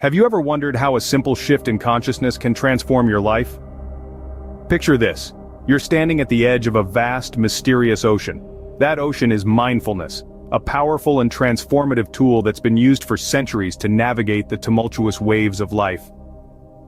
Have you ever wondered how a simple shift in consciousness can transform your life? Picture this. You're standing at the edge of a vast, mysterious ocean. That ocean is mindfulness, a powerful and transformative tool that's been used for centuries to navigate the tumultuous waves of life.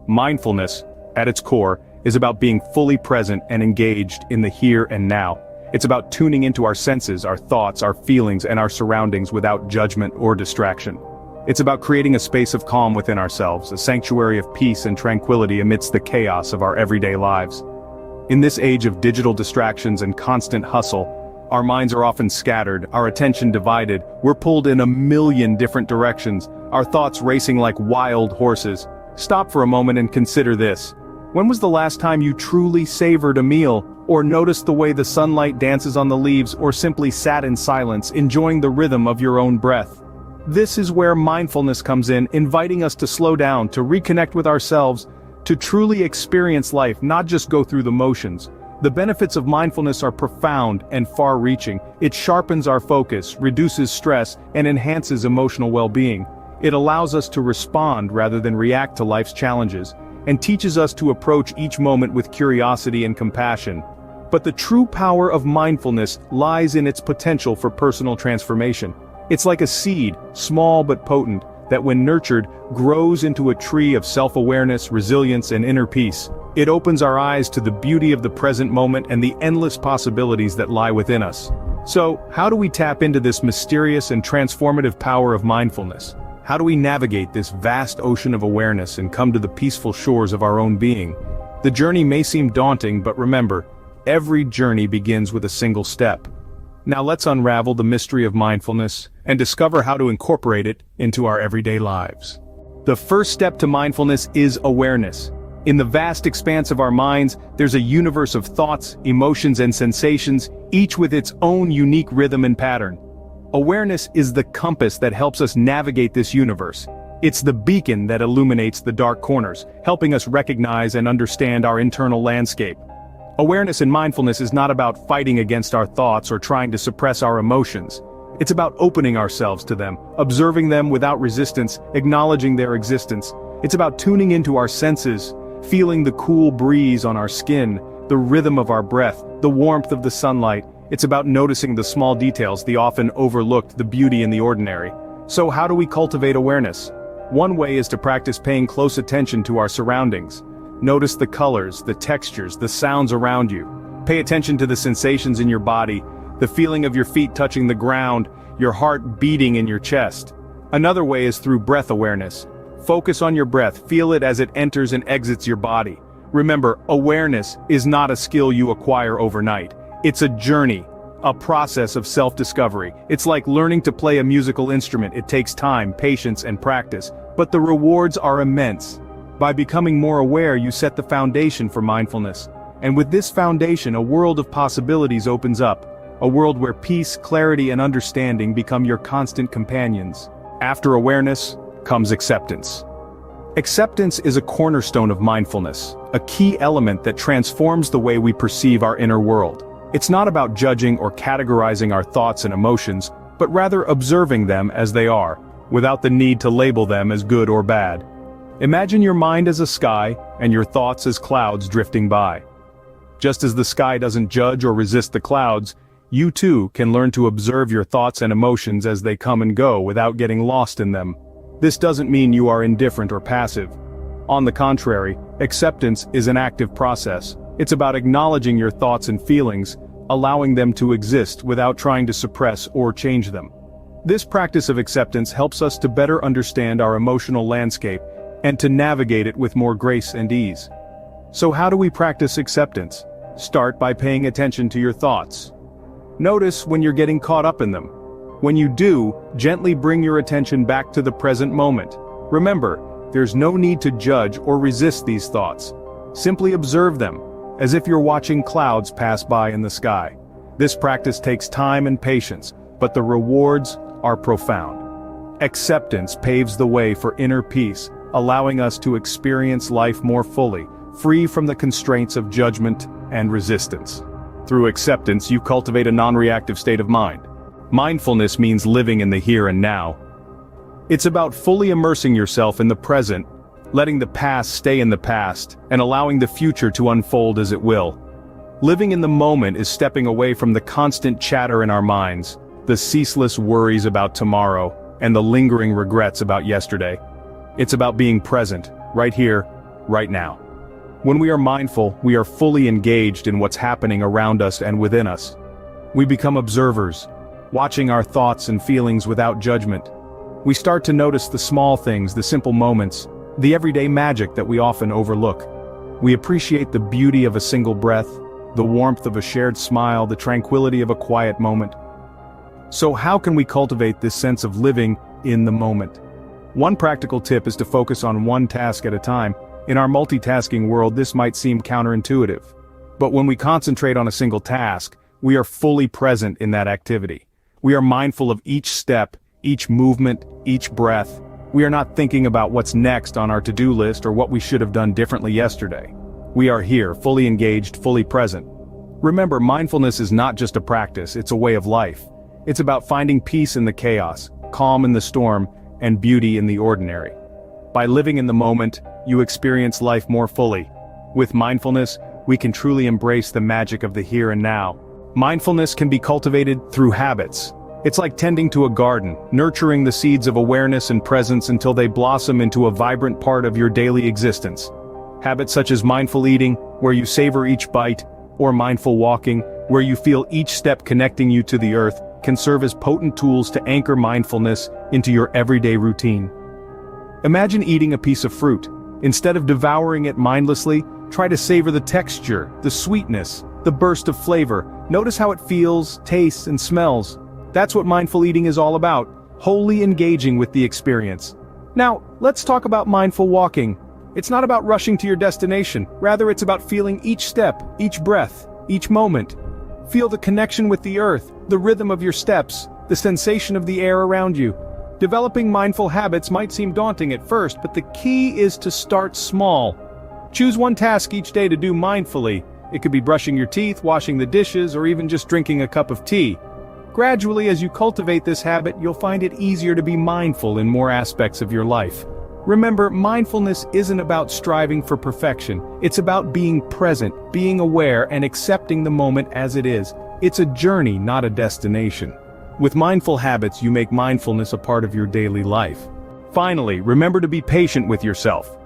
Mindfulness, at its core, is about being fully present and engaged in the here and now. It's about tuning into our senses, our thoughts, our feelings, and our surroundings without judgment or distraction. It's about creating a space of calm within ourselves, a sanctuary of peace and tranquility amidst the chaos of our everyday lives. In this age of digital distractions and constant hustle, our minds are often scattered, our attention divided, we're pulled in a million different directions, our thoughts racing like wild horses. Stop for a moment and consider this. When was the last time you truly savored a meal, or noticed the way the sunlight dances on the leaves, or simply sat in silence, enjoying the rhythm of your own breath? This is where mindfulness comes in, inviting us to slow down, to reconnect with ourselves, to truly experience life, not just go through the motions. The benefits of mindfulness are profound and far-reaching. It sharpens our focus, reduces stress, and enhances emotional well-being. It allows us to respond rather than react to life's challenges, and teaches us to approach each moment with curiosity and compassion. But the true power of mindfulness lies in its potential for personal transformation. It's like a seed, small but potent, that when nurtured, grows into a tree of self-awareness, resilience, and inner peace. It opens our eyes to the beauty of the present moment and the endless possibilities that lie within us. So, how do we tap into this mysterious and transformative power of mindfulness? How do we navigate this vast ocean of awareness and come to the peaceful shores of our own being? The journey may seem daunting, but remember, every journey begins with a single step. Now let's unravel the mystery of mindfulness and discover how to incorporate it into our everyday lives. The first step to mindfulness is awareness. In the vast expanse of our minds, there's a universe of thoughts, emotions, and sensations, each with its own unique rhythm and pattern. Awareness is the compass that helps us navigate this universe. It's the beacon that illuminates the dark corners, helping us recognize and understand our internal landscape. Awareness in mindfulness is not about fighting against our thoughts or trying to suppress our emotions. It's about opening ourselves to them, observing them without resistance, acknowledging their existence. It's about tuning into our senses, feeling the cool breeze on our skin, the rhythm of our breath, the warmth of the sunlight. It's about noticing the small details, the often overlooked, the beauty in the ordinary. So how do we cultivate awareness? One way is to practice paying close attention to our surroundings. Notice the colors, the textures, the sounds around you. Pay attention to the sensations in your body, the feeling of your feet touching the ground, your heart beating in your chest. Another way is through breath awareness. Focus on your breath, feel it as it enters and exits your body. Remember, awareness is not a skill you acquire overnight. It's a journey, a process of self-discovery. It's like learning to play a musical instrument. It takes time, patience, and practice, but the rewards are immense. By becoming more aware, you set the foundation for mindfulness. And with this foundation, a world of possibilities opens up. A world where peace, clarity, and understanding become your constant companions. After awareness comes acceptance. Acceptance is a cornerstone of mindfulness, a key element that transforms the way we perceive our inner world. It's not about judging or categorizing our thoughts and emotions, but rather observing them as they are, without the need to label them as good or bad. Imagine your mind as a sky, and your thoughts as clouds drifting by. Just as the sky doesn't judge or resist the clouds, you too can learn to observe your thoughts and emotions as they come and go without getting lost in them. This doesn't mean you are indifferent or passive. On the contrary, acceptance is an active process. It's about acknowledging your thoughts and feelings, allowing them to exist without trying to suppress or change them. This practice of acceptance helps us to better understand our emotional landscape and to navigate it with more grace and ease. So how do we practice acceptance? Start by paying attention to your thoughts. Notice when you're getting caught up in them. When you do, gently bring your attention back to the present moment. Remember, there's no need to judge or resist these thoughts. Simply observe them, as if you're watching clouds pass by in the sky. This practice takes time and patience, but the rewards are profound. Acceptance paves the way for inner peace, allowing us to experience life more fully, free from the constraints of judgment and resistance. Through acceptance, you cultivate a non-reactive state of mind. Mindfulness means living in the here and now. It's about fully immersing yourself in the present, letting the past stay in the past, and allowing the future to unfold as it will. Living in the moment is stepping away from the constant chatter in our minds, the ceaseless worries about tomorrow, and the lingering regrets about yesterday. It's about being present, right here, right now. When we are mindful, we are fully engaged in what's happening around us and within us. We become observers, watching our thoughts and feelings without judgment. We start to notice the small things, the simple moments, the everyday magic that we often overlook. We appreciate the beauty of a single breath, the warmth of a shared smile, the tranquility of a quiet moment. So how can we cultivate this sense of living in the moment? One practical tip is to focus on one task at a time. In our multitasking world, this might seem counterintuitive. But when we concentrate on a single task, we are fully present in that activity. We are mindful of each step, each movement, each breath. We are not thinking about what's next on our to-do list or what we should have done differently yesterday. We are here, fully engaged, fully present. Remember, mindfulness is not just a practice, it's a way of life. It's about finding peace in the chaos, calm in the storm, and beauty in the ordinary. By living in the moment, you experience life more fully. With mindfulness, we can truly embrace the magic of the here and now. Mindfulness can be cultivated through habits. It's like tending to a garden, nurturing the seeds of awareness and presence until they blossom into a vibrant part of your daily existence. Habits such as mindful eating, where you savor each bite, or mindful walking, where you feel each step connecting you to the earth, can serve as potent tools to anchor mindfulness into your everyday routine. Imagine eating a piece of fruit. Instead of devouring it mindlessly, try to savor the texture, the sweetness, the burst of flavor. Notice how it feels, tastes, and smells. That's what mindful eating is all about, wholly engaging with the experience. Now, let's talk about mindful walking. It's not about rushing to your destination, rather it's about feeling each step, each breath, each moment. Feel the connection with the earth, the rhythm of your steps, the sensation of the air around you. Developing mindful habits might seem daunting at first, but the key is to start small. Choose one task each day to do mindfully. It could be brushing your teeth, washing the dishes, or even just drinking a cup of tea. Gradually, as you cultivate this habit, you'll find it easier to be mindful in more aspects of your life. Remember, mindfulness isn't about striving for perfection. It's about being present, being aware, and accepting the moment as it is. It's a journey, not a destination. With mindful habits, you make mindfulness a part of your daily life. Finally, remember to be patient with yourself.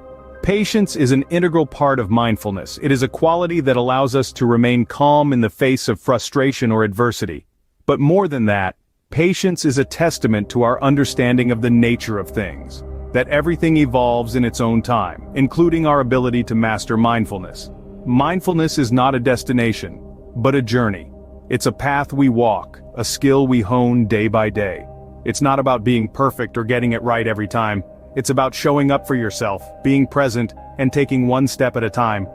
Patience is an integral part of mindfulness. It is a quality that allows us to remain calm in the face of frustration or adversity. But more than that, patience is a testament to our understanding of the nature of things. That everything evolves in its own time, including our ability to master mindfulness. Mindfulness is not a destination, but a journey. It's a path we walk, a skill we hone day by day. It's not about being perfect or getting it right every time. It's about showing up for yourself, being present, and taking one step at a time.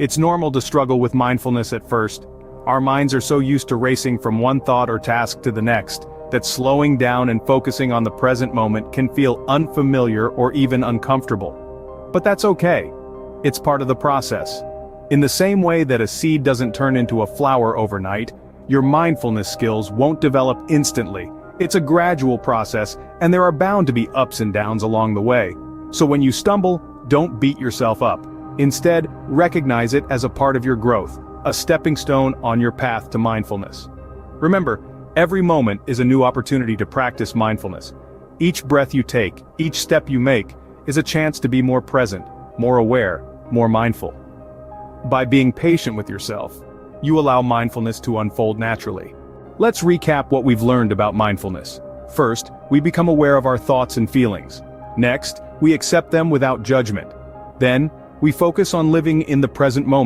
It's normal to struggle with mindfulness at first. Our minds are so used to racing from one thought or task to the next, that slowing down and focusing on the present moment can feel unfamiliar or even uncomfortable. But that's okay. It's part of the process. In the same way that a seed doesn't turn into a flower overnight, your mindfulness skills won't develop instantly. It's a gradual process, and there are bound to be ups and downs along the way. So when you stumble, don't beat yourself up. Instead, recognize it as a part of your growth, a stepping stone on your path to mindfulness. Remember, every moment is a new opportunity to practice mindfulness. Each breath you take, each step you make, is a chance to be more present, more aware, more mindful. By being patient with yourself, you allow mindfulness to unfold naturally. Let's recap what we've learned about mindfulness. First, we become aware of our thoughts and feelings. Next, we accept them without judgment. Then, we focus on living in the present moment.